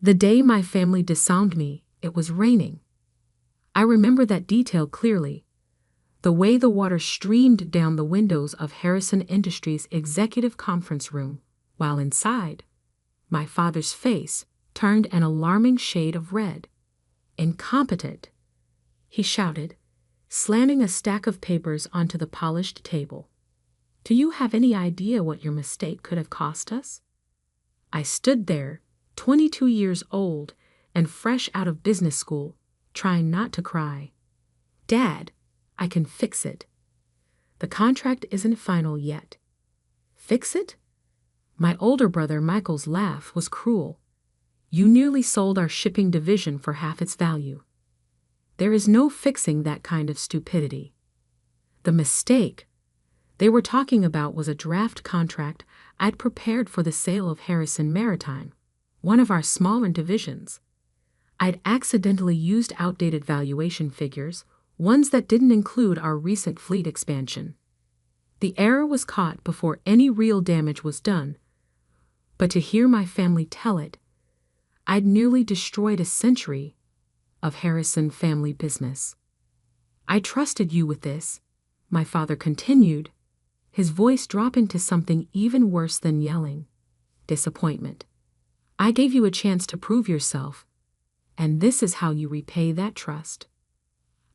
The day my family disowned me, it was raining. I remember that detail clearly. The way the water streamed down the windows of Harrison Industries' executive conference room, while inside, my father's face turned an alarming shade of red. "Incompetent," he shouted, slamming a stack of papers onto the polished table. "Do you have any idea what your mistake could have cost us?" I stood there, 22 years old and fresh out of business school, trying not to cry. "Dad, I can fix it. The contract isn't final yet." "Fix it?" My older brother Michael's laugh was cruel. "You nearly sold our shipping division for half its value. There is no fixing that kind of stupidity." The mistake they were talking about was a draft contract I'd prepared for the sale of Harrison Maritime, one of our smaller divisions. I'd accidentally used outdated valuation figures, ones that didn't include our recent fleet expansion. The error was caught before any real damage was done, but to hear my family tell it, I'd nearly destroyed a century of Harrison family business. "I trusted you with this," my father continued, his voice dropping to something even worse than yelling: disappointment. "I gave you a chance to prove yourself, and this is how you repay that trust."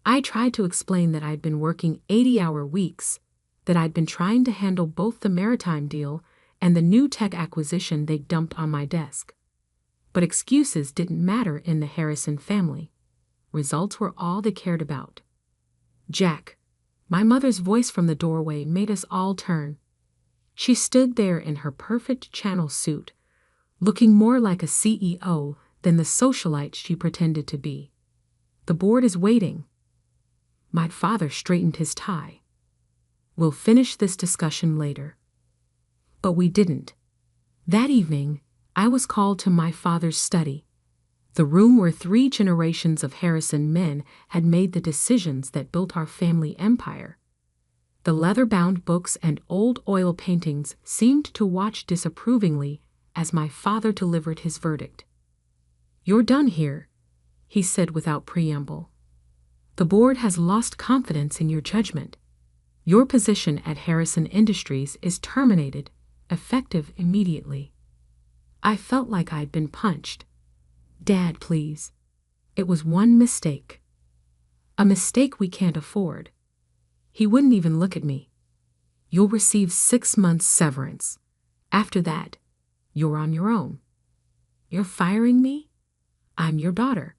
I tried to explain that I'd been working 80-hour weeks, that I'd been trying to handle both the maritime deal and the new tech acquisition they dumped on my desk. But excuses didn't matter in the Harrison family. Results were all they cared about. "Jack," my mother's voice from the doorway made us all turn. She stood there in her perfect channel suit, looking more like a CEO than the socialite she pretended to be. "The board is waiting." My father straightened his tie. "We'll finish this discussion later." But we didn't. That evening, I was called to my father's study, the room where 3 generations of Harrison men had made the decisions that built our family empire. The leather-bound books and old oil paintings seemed to watch disapprovingly as my father delivered his verdict. "You're done here," he said without preamble. "The board has lost confidence in your judgment. Your position at Harrison Industries is terminated, effective immediately." I felt like I'd been punched. "Dad, please. It was one mistake. A mistake we can't afford." He wouldn't even look at me. "You'll receive 6 months severance. After that, you're on your own." "You're firing me? I'm your daughter."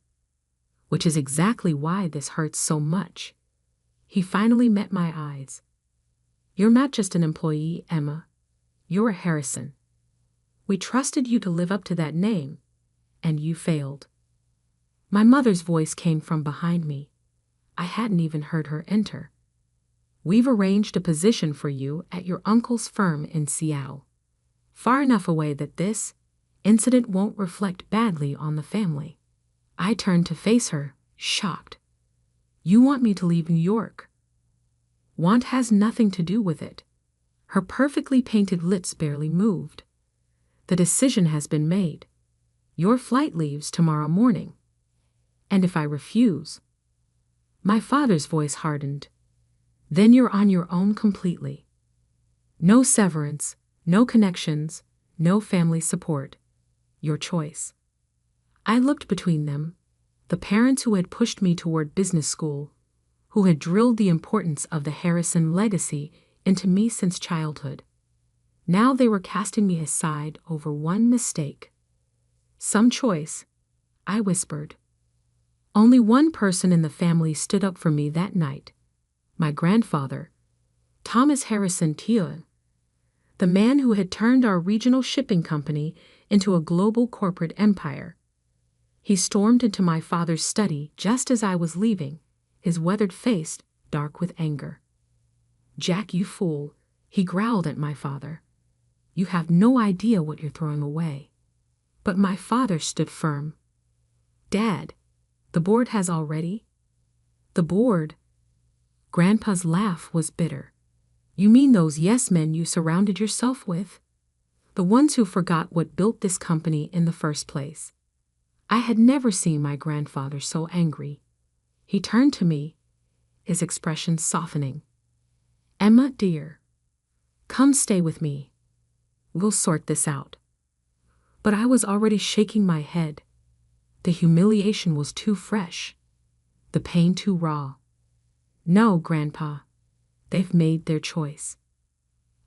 "Which is exactly why this hurts so much." He finally met my eyes. "You're not just an employee, Emma. You're a Harrison. We trusted you to live up to that name, and you failed." My mother's voice came from behind me. I hadn't even heard her enter. "We've arranged a position for you at your uncle's firm in Seattle, far enough away that this incident won't reflect badly on the family." I turned to face her, shocked. "You want me to leave New York?" "Want has nothing to do with it." Her perfectly painted lips barely moved. "The decision has been made. Your flight leaves tomorrow morning." "And if I refuse?" My father's voice hardened. "Then you're on your own completely. No severance, no connections, no family support. Your choice." I looked between them, the parents who had pushed me toward business school, who had drilled the importance of the Harrison legacy into me since childhood. Now they were casting me aside over one mistake. "Some choice," I whispered. Only one person in the family stood up for me that night: my grandfather, Thomas Harrison Teal, the man who had turned our regional shipping company into a global corporate empire. He stormed into my father's study just as I was leaving, his weathered face dark with anger. "Jack, you fool," he growled at my father. "You have no idea what you're throwing away." But my father stood firm. "Dad, the board has already—" "The board?" Grandpa's laugh was bitter. "You mean those yes-men you surrounded yourself with? The ones who forgot what built this company in the first place. I had never seen my grandfather so angry. He turned to me, his expression softening. "Emma, dear, come stay with me. We'll sort this out." But I was already shaking my head. The humiliation was too fresh, the pain too raw. "No, Grandpa, they've made their choice."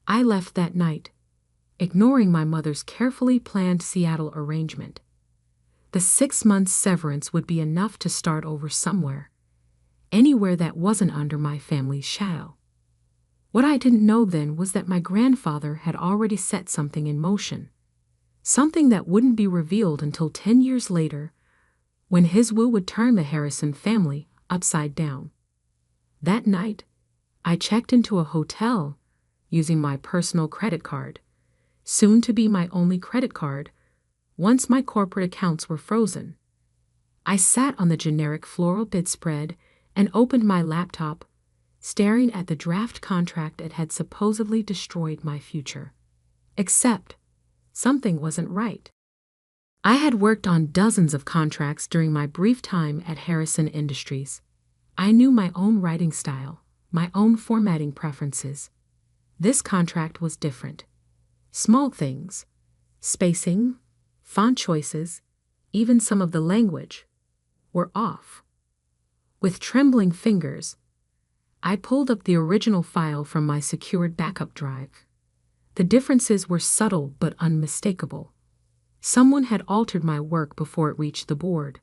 I left that night, ignoring my mother's carefully planned Seattle arrangement. The 6 months severance would be enough to start over somewhere, anywhere that wasn't under my family's shadow. What I didn't know then was that my grandfather had already set something in motion, something that wouldn't be revealed until 10 years later, when his will would turn the Harrison family upside down. That night, I checked into a hotel using my personal credit card, soon to be my only credit card, once my corporate accounts were frozen. I sat on the generic floral bedspread and opened my laptop, staring at the draft contract that had supposedly destroyed my future. Except, something wasn't right. I had worked on dozens of contracts during my brief time at Harrison Industries. I knew my own writing style, my own formatting preferences. This contract was different. Small things, spacing, font choices, even some of the language, were off. With trembling fingers, I pulled up the original file from my secured backup drive. The differences were subtle but unmistakable. Someone had altered my work before it reached the board.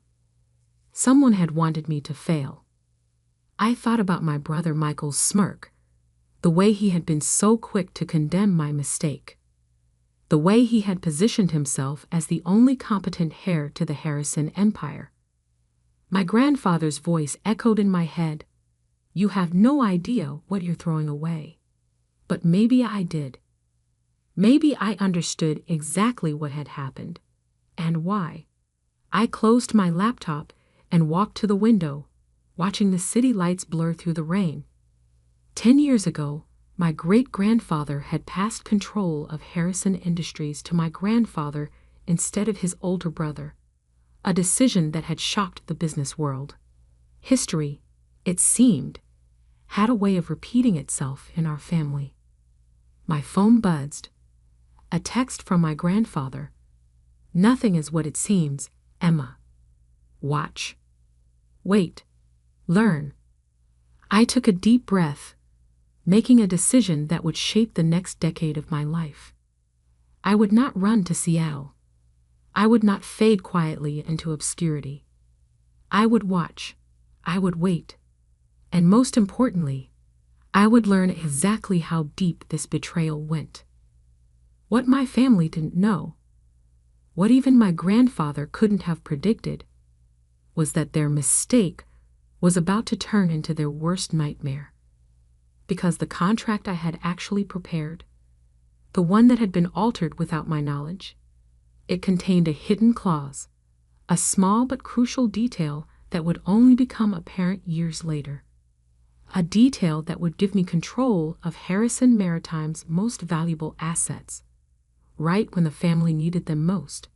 Someone had wanted me to fail. I thought about my brother Michael's smirk, the way he had been so quick to condemn my mistake, the way he had positioned himself as the only competent heir to the Harrison empire. My grandfather's voice echoed in my head, "You have no idea what you're throwing away." But maybe I did. Maybe I understood exactly what had happened, and why. I closed my laptop and walked to the window, watching the city lights blur through the rain. 10 years ago, my great-grandfather had passed control of Harrison Industries to my grandfather instead of his older brother, a decision that had shocked the business world. History, it seemed, had a way of repeating itself in our family. My phone buzzed. A text from my grandfather. "Nothing is what it seems, Emma. Watch. Wait. Learn." I took a deep breath, making a decision that would shape the next decade of my life. I would not run to Seattle. I would not fade quietly into obscurity. I would watch. I would wait. And most importantly, I would learn exactly how deep this betrayal went. What my family didn't know, what even my grandfather couldn't have predicted, was that their mistake was about to turn into their worst nightmare. Because the contract I had actually prepared, the one that had been altered without my knowledge, it contained a hidden clause, a small but crucial detail that would only become apparent years later. A detail that would give me control of Harrison Maritime's most valuable assets, right when the family needed them most.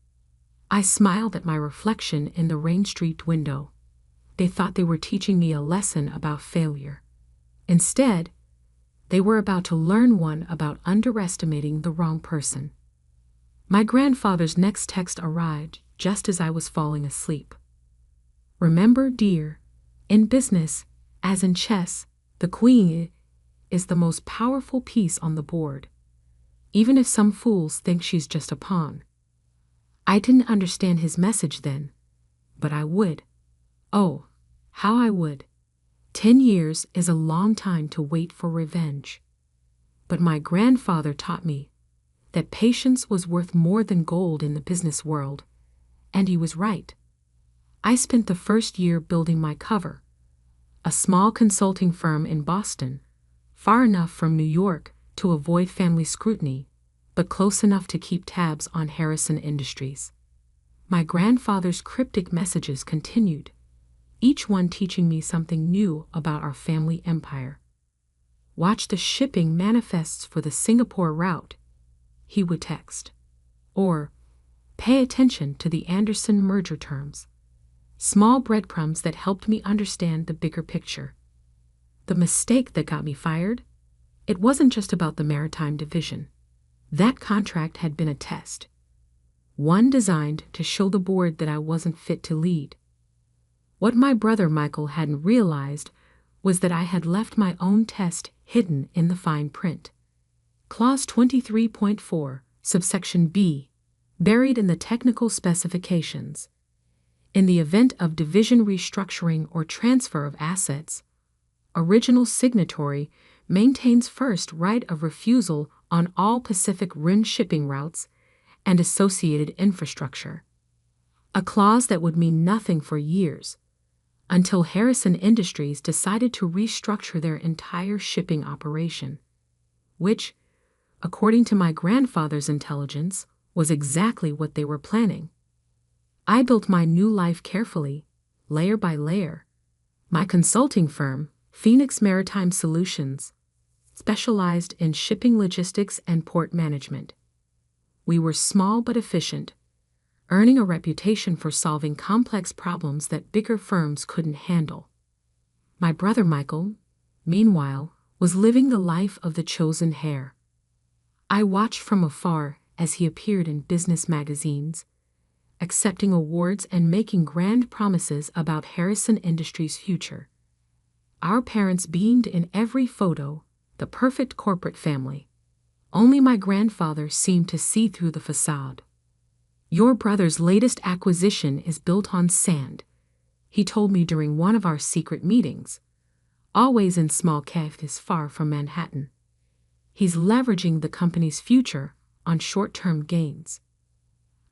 I smiled at my reflection in the rain-streaked window. They thought they were teaching me a lesson about failure. Instead, they were about to learn one about underestimating the wrong person. My grandfather's next text arrived just as I was falling asleep. "Remember, dear, in business, as in chess, the queen is the most powerful piece on the board, even if some fools think she's just a pawn." I didn't understand his message then, but I would. Oh, how I would. 10 years is a long time to wait for revenge. But my grandfather taught me that patience was worth more than gold in the business world, and he was right. I spent the first year building my cover, a small consulting firm in Boston, far enough from New York to avoid family scrutiny, but close enough to keep tabs on Harrison Industries. My grandfather's cryptic messages continued, each one teaching me something new about our family empire. "Watch the shipping manifests for the Singapore route," he would text. Or, Pay attention to the Anderson merger terms. Small breadcrumbs that helped me understand the bigger picture. The mistake that got me fired? It wasn't just about the maritime division. That contract had been a test. One designed to show the board that I wasn't fit to lead. What my brother Michael hadn't realized was that I had left my own test hidden in the fine print. Clause 23.4, subsection B, buried in the technical specifications. In the event of division restructuring or transfer of assets, original signatory maintains first right of refusal on all Pacific Rim shipping routes and associated infrastructure. A clause that would mean nothing for years, until Harrison Industries decided to restructure their entire shipping operation, which, according to my grandfather's intelligence, was exactly what they were planning. I built my new life carefully, layer by layer. My consulting firm, Phoenix Maritime Solutions, specialized in shipping logistics and port management. We were small but efficient, earning a reputation for solving complex problems that bigger firms couldn't handle. My brother Michael, meanwhile, was living the life of the chosen heir. I watched from afar as he appeared in business magazines, accepting awards and making grand promises about Harrison Industries' future. Our parents beamed in every photo, the perfect corporate family. Only my grandfather seemed to see through the facade. "Your brother's latest acquisition is built on sand," he told me during one of our secret meetings, always in small cafes far from Manhattan. "He's leveraging the company's future on short-term gains."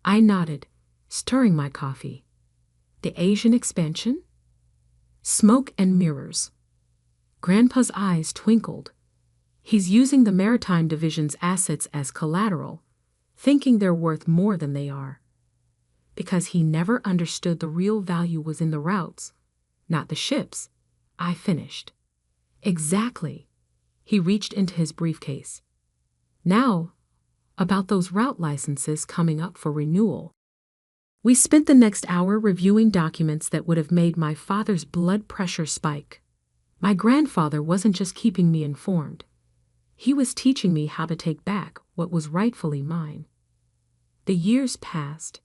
I nodded, stirring my coffee. The Asian expansion? Smoke and mirrors. Grandpa's eyes twinkled. He's using the maritime division's assets as collateral, thinking they're worth more than they are. Because he never understood the real value was in the routes, not the ships, I finished. Exactly. He reached into his briefcase. Now, about those route licenses coming up for renewal. We spent the next hour reviewing documents that would have made my father's blood pressure spike. My grandfather wasn't just keeping me informed. He was teaching me how to take back what was rightfully mine. The years passed.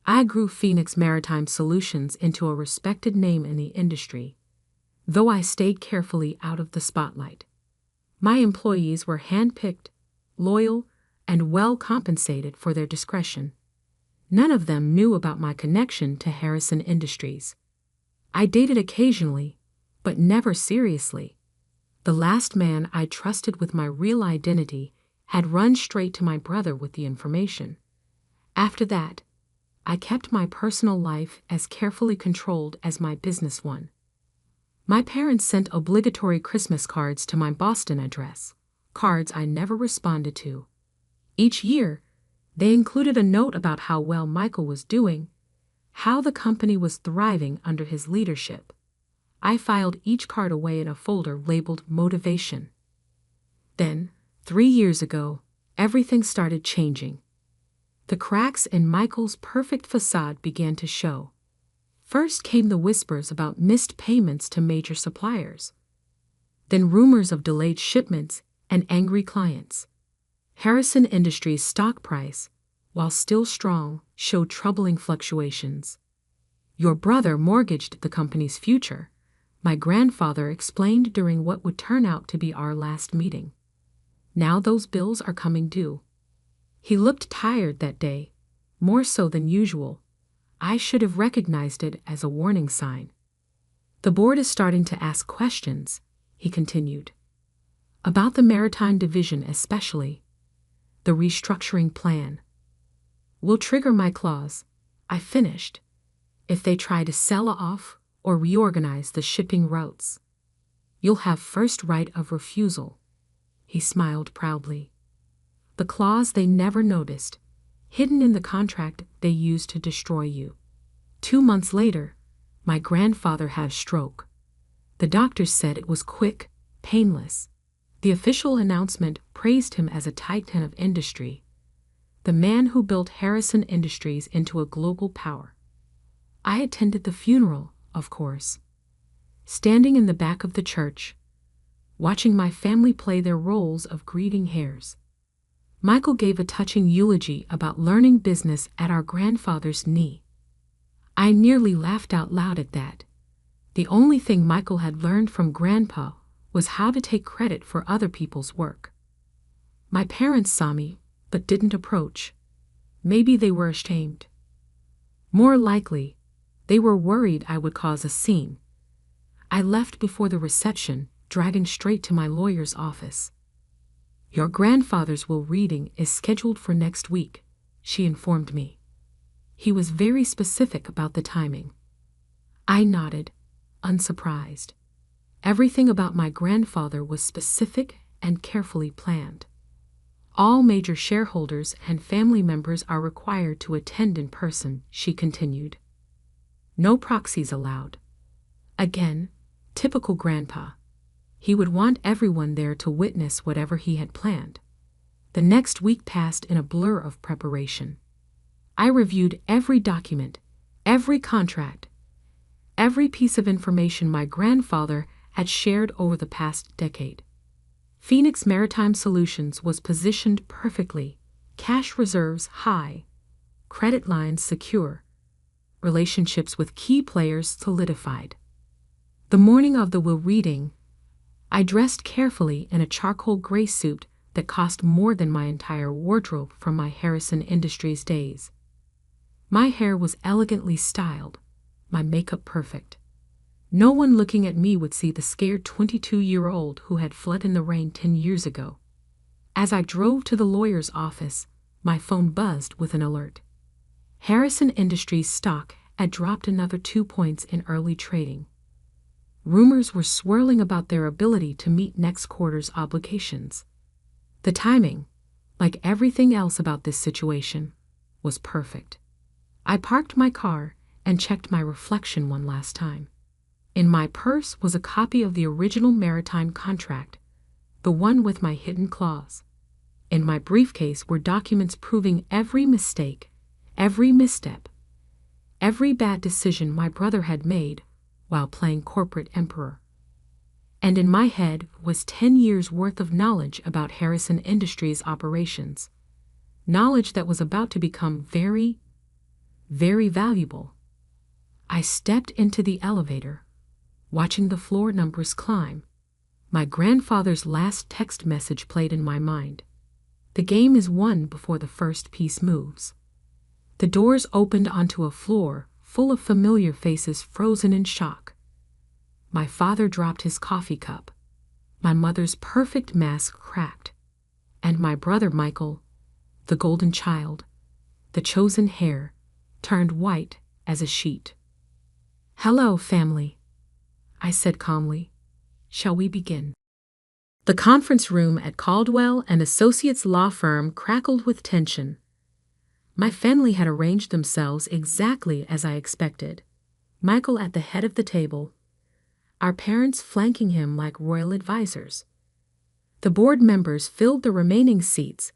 I grew Phoenix Maritime Solutions into a respected name in the industry, though I stayed carefully out of the spotlight. My employees were handpicked, loyal, and well compensated for their discretion. None of them knew about my connection to Harrison Industries. I dated occasionally, but never seriously. The last man I trusted with my real identity had run straight to my brother with the information. After that, I kept my personal life as carefully controlled as my business one. My parents sent obligatory Christmas cards to my Boston address, cards I never responded to. Each year, they included a note about how well Michael was doing, how the company was thriving under his leadership. I filed each card away in a folder labeled Motivation. Then, 3 years ago, everything started changing. The cracks in Michael's perfect facade began to show. First came the whispers about missed payments to major suppliers. Then rumors of delayed shipments and angry clients. Harrison Industries' stock price, while still strong, showed troubling fluctuations. "Your brother mortgaged the company's future," my grandfather explained during what would turn out to be our last meeting. "Now those bills are coming due." He looked tired that day, more so than usual. I should have recognized it as a warning sign. "The board is starting to ask questions," he continued. "About the maritime division especially. The restructuring plan. Will trigger my clause," I finished, "if they try to sell off or reorganize the shipping routes. You'll have first right of refusal." He smiled proudly. "The clause they never noticed, hidden in the contract they used to destroy you." 2 months later, my grandfather had a stroke. The doctors said it was quick, painless. The official announcement praised him as a titan of industry. the man who built Harrison Industries into a global power. I attended the funeral, of course, standing in the back of the church, watching my family play their roles of grieving heirs. Michael gave a touching eulogy about learning business at our grandfather's knee. I nearly laughed out loud at that. The only thing Michael had learned from Grandpa was how to take credit for other people's work. My parents saw me, but didn't approach. Maybe they were ashamed. More likely, they were worried I would cause a scene. I left before the reception, driving straight to my lawyer's office. "Your grandfather's will reading is scheduled for next week," she informed me. He was very specific about the timing. I nodded, unsurprised. Everything about my grandfather was specific and carefully planned. "All major shareholders and family members are required to attend in person," she continued. "No proxies allowed." Again, typical Grandpa. He would want everyone there to witness whatever he had planned. The next week passed in a blur of preparation. I reviewed every document, every contract, every piece of information my grandfather had shared over the past decade. Phoenix Maritime Solutions was positioned perfectly, cash reserves high, credit lines secure, relationships with key players solidified. The morning of the will reading, I dressed carefully in a charcoal gray suit that cost more than my entire wardrobe from my Harrison Industries days. My hair was elegantly styled, my makeup perfect. No one looking at me would see the scared 22-year-old who had fled in the rain 10 years ago. As I drove to the lawyer's office, my phone buzzed with an alert. Harrison Industries stock had dropped another 2 points in early trading. Rumors were swirling about their ability to meet next quarter's obligations. The timing, like everything else about this situation, was perfect. I parked my car and checked my reflection one last time. In my purse was a copy of the original maritime contract, the one with my hidden clause. In my briefcase were documents proving every mistake, every misstep, every bad decision my brother had made while playing corporate emperor. And in my head was 10 years' worth of knowledge about Harrison Industries operations, knowledge that was about to become very, very valuable. I stepped into the elevator, watching the floor numbers climb. My grandfather's last text message played in my mind. The game is won before the first piece moves. The doors opened onto a floor full of familiar faces frozen in shock. My father dropped his coffee cup. My mother's perfect mask cracked. And my brother Michael, the golden child, the chosen heir, turned white as a sheet. "Hello, family," I said calmly. "Shall we begin?" The conference room at Caldwell and Associates law firm crackled with tension. My family had arranged themselves exactly as I expected. Michael at the head of the table, our parents flanking him like royal advisors. The board members filled the remaining seats,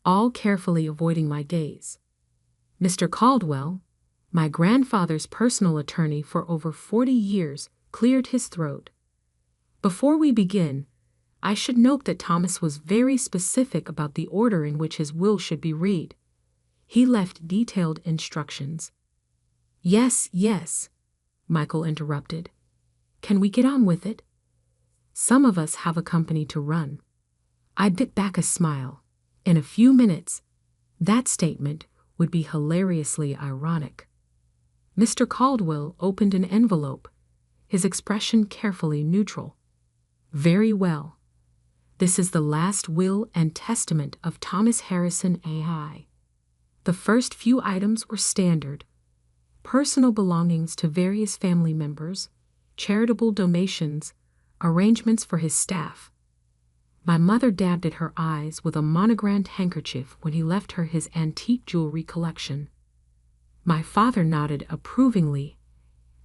all carefully avoiding my gaze. Mr. Caldwell, my grandfather's personal attorney for over 40 years, cleared his throat. "Before we begin, I should note that Thomas was very specific about the order in which his will should be read. He left detailed instructions." Yes, Michael interrupted. "Can we get on with it? Some of us have a company to run." I bit back a smile. In a few minutes, that statement would be hilariously ironic. Mr. Caldwell opened an envelope, his expression carefully neutral. "Very well. This is the last will and testament of Thomas Harrison AI. The first few items were standard: personal belongings to various family members, charitable donations, arrangements for his staff." My mother dabbed at her eyes with a monogrammed handkerchief when he left her his antique jewelry collection. My father nodded approvingly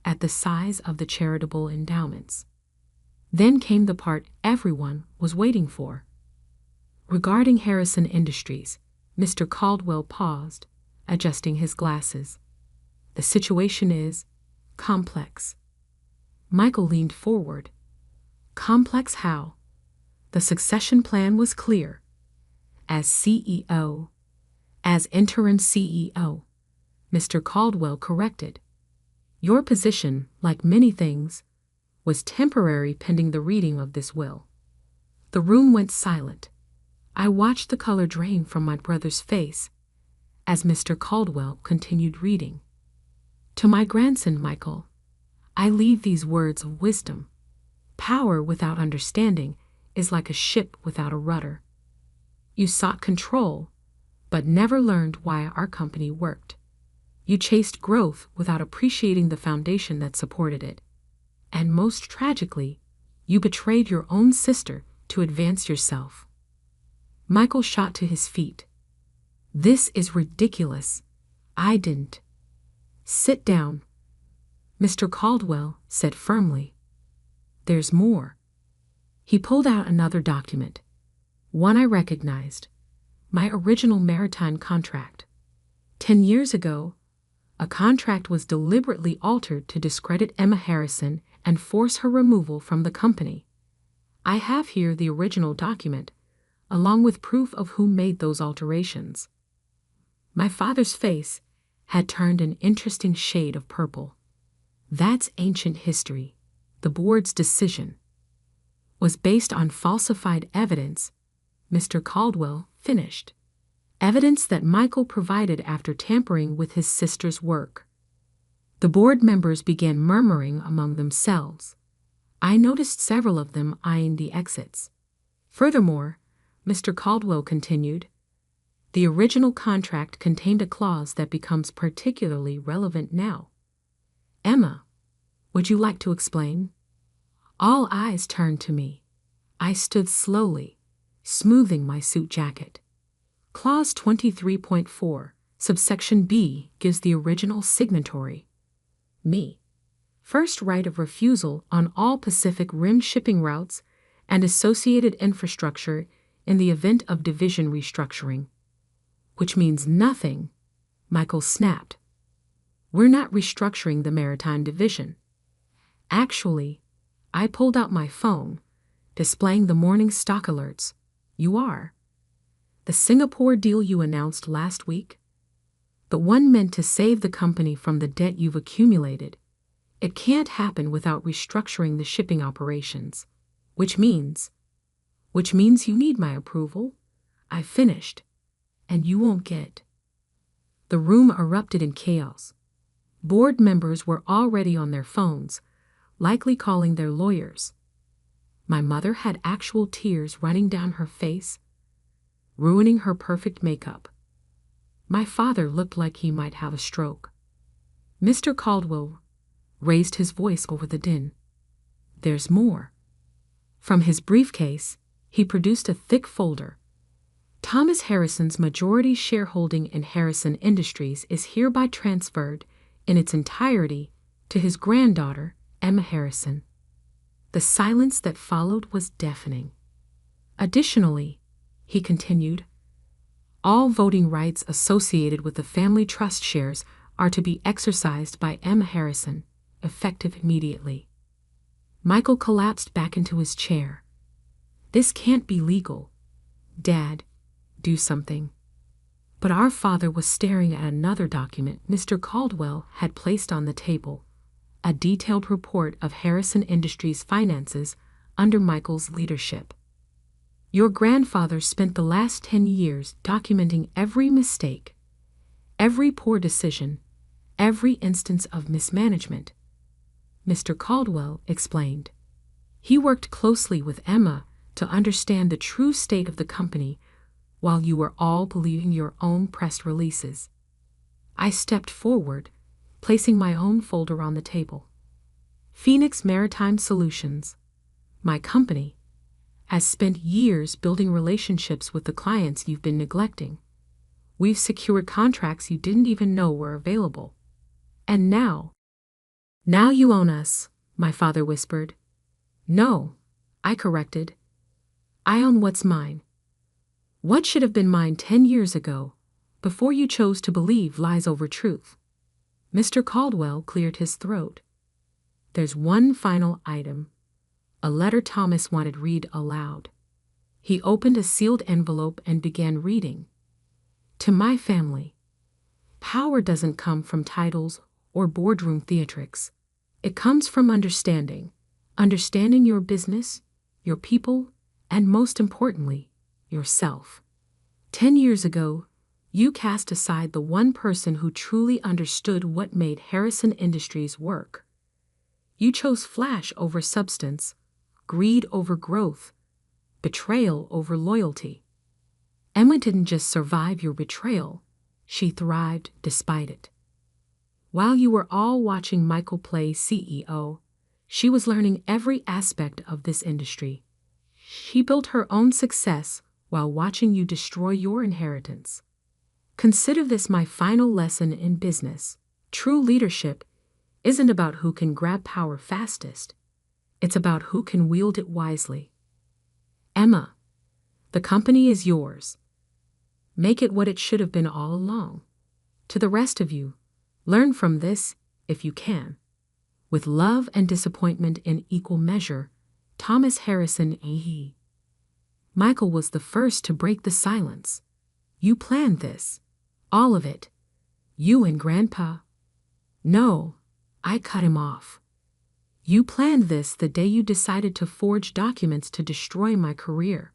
at the size of the charitable endowments. Then came the part everyone was waiting for. Regarding Harrison Industries, Mr. Caldwell paused, adjusting his glasses. The situation is complex. Michael leaned forward. Complex how? The succession plan was clear. As CEO, as interim CEO, Mr. Caldwell corrected. Your position, like many things, was temporary pending the reading of this will. The room went silent. I watched the color drain from my brother's face as Mr. Caldwell continued reading. To my grandson, Michael, I leave these words of wisdom. Power without understanding is like a ship without a rudder. You sought control, but never learned why our company worked. You chased growth without appreciating the foundation that supported it. And most tragically, you betrayed your own sister to advance yourself. Michael shot to his feet. This is ridiculous. I didn't. Sit down, Mr. Caldwell said firmly. There's more. He pulled out another document, one I recognized, my original maritime contract. 10 years ago, a contract was deliberately altered to discredit Emma Harrison and force her removal from the company. I have here the original document, along with proof of who made those alterations. My father's face had turned an interesting shade of purple. That's ancient history. The board's decision was based on falsified evidence, Mr. Caldwell finished. Evidence that Michael provided after tampering with his sister's work. The board members began murmuring among themselves. I noticed several of them eyeing the exits. Furthermore, Mr. Caldwell continued, the original contract contained a clause that becomes particularly relevant now. Emma, would you like to explain? All eyes turned to me. I stood slowly, smoothing my suit jacket. Clause 23.4, subsection B, gives the original signatory, me, first right of refusal on all Pacific Rim shipping routes and associated infrastructure in the event of division restructuring. Which means nothing, Michael snapped. We're not restructuring the maritime division. Actually, I pulled out my phone, displaying the morning stock alerts. You are. The Singapore deal you announced last week? The one meant to save the company from the debt you've accumulated. It can't happen without restructuring the shipping operations. Which means you need my approval. I finished. And you won't get. The room erupted in chaos. Board members were already on their phones, likely calling their lawyers. My mother had actual tears running down her face, ruining her perfect makeup. My father looked like he might have a stroke. Mr. Caldwell raised his voice over the din. There's more. From his briefcase, he produced a thick folder. Thomas Harrison's majority shareholding in Harrison Industries is hereby transferred in its entirety to his granddaughter, Emma Harrison. The silence that followed was deafening. Additionally, he continued, all voting rights associated with the family trust shares are to be exercised by Emma Harrison, effective immediately. Michael collapsed back into his chair. This can't be legal. Dad, do something. But our father was staring at another document Mr. Caldwell had placed on the table, a detailed report of Harrison Industries' finances under Michael's leadership. Your grandfather spent the last 10 years documenting every mistake, every poor decision, every instance of mismanagement. Mr. Caldwell explained. He worked closely with Emma to understand the true state of the company while you were all believing your own press releases. I stepped forward, placing my own folder on the table. Phoenix Maritime Solutions, my company, has spent years building relationships with the clients you've been neglecting. We've secured contracts you didn't even know were available. And now you own us, my father whispered. No, I corrected. I own what's mine. What should have been mine 10 years ago, before you chose to believe lies over truth? Mr. Caldwell cleared his throat. There's one final item. A letter Thomas wanted read aloud. He opened a sealed envelope and began reading. To my family. Power doesn't come from titles or boardroom theatrics. It comes from understanding. Understanding your business, your people, and most importantly, yourself. 10 years ago, you cast aside the one person who truly understood what made Harrison Industries work. You chose flash over substance, greed over growth, betrayal over loyalty. Emma didn't just survive your betrayal, she thrived despite it. While you were all watching Michael play CEO, she was learning every aspect of this industry. She built her own success while watching you destroy your inheritance. Consider this my final lesson in business. True leadership isn't about who can grab power fastest. It's about who can wield it wisely. Emma, the company is yours. Make it what it should have been all along. To the rest of you, learn from this if you can. With love and disappointment in equal measure, Thomas Harrison A.E. Michael was the first to break the silence. You planned this. All of it. You and Grandpa. No, I cut him off. You planned this the day you decided to forge documents to destroy my career.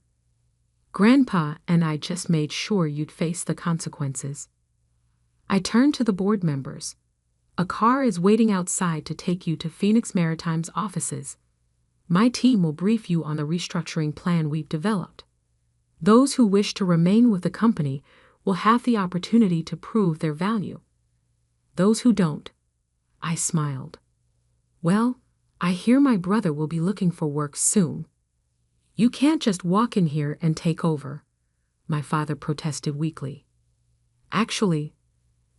Grandpa and I just made sure you'd face the consequences. I turned to the board members. A car is waiting outside to take you to Phoenix Maritime's offices. My team will brief you on the restructuring plan we've developed. Those who wish to remain with the company will have the opportunity to prove their value. Those who don't, I smiled. Well, I hear my brother will be looking for work soon. You can't just walk in here and take over, my father protested weakly. Actually,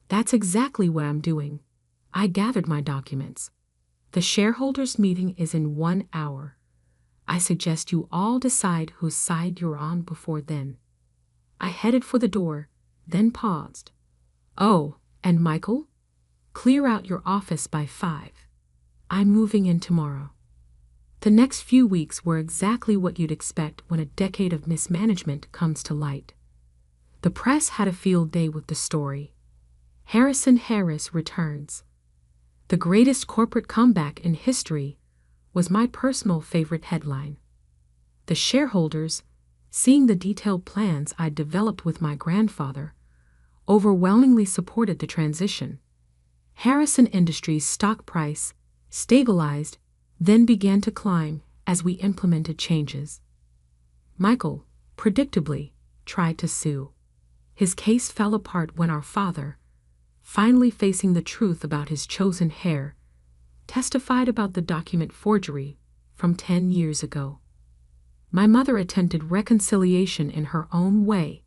that's exactly what I'm doing. I gathered my documents. The shareholders' meeting is in 1 hour. I suggest you all decide whose side you're on before then. I headed for the door, then paused. Oh, and Michael? Clear out your office by 5. I'm moving in tomorrow. The next few weeks were exactly what you'd expect when a decade of mismanagement comes to light. The press had a field day with the story. Harrison Harris returns. The greatest corporate comeback in history was my personal favorite headline. The shareholders, seeing the detailed plans I'd developed with my grandfather, overwhelmingly supported the transition. Harrison Industries' stock price stabilized, then began to climb as we implemented changes. Michael, predictably, tried to sue. His case fell apart when our father, finally facing the truth about his chosen heir, testified about the document forgery from 10 years ago. My mother attempted reconciliation in her own way.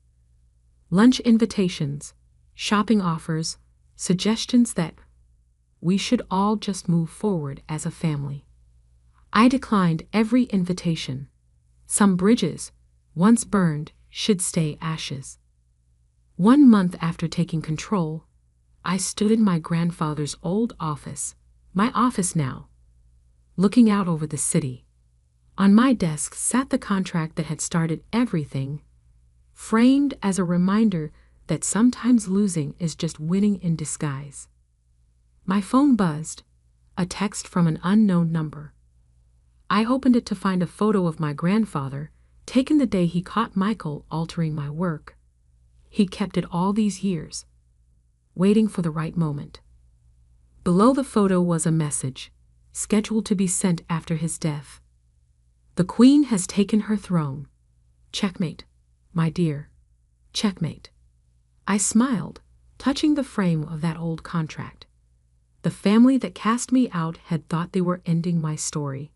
Lunch invitations, shopping offers, suggestions that we should all just move forward as a family. I declined every invitation. Some bridges, once burned, should stay ashes. 1 month after taking control, I stood in my grandfather's old office, my office now, looking out over the city. On my desk sat the contract that had started everything, framed as a reminder that sometimes losing is just winning in disguise. My phone buzzed, a text from an unknown number. I opened it to find a photo of my grandfather, taken the day he caught Michael altering my work. He'd kept it all these years, waiting for the right moment. Below the photo was a message, scheduled to be sent after his death. The Queen has taken her throne. Checkmate, my dear. Checkmate. I smiled, touching the frame of that old contract. The family that cast me out had thought they were ending my story.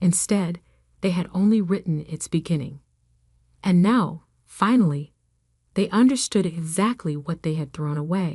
Instead, they had only written its beginning. And now, finally, they understood exactly what they had thrown away.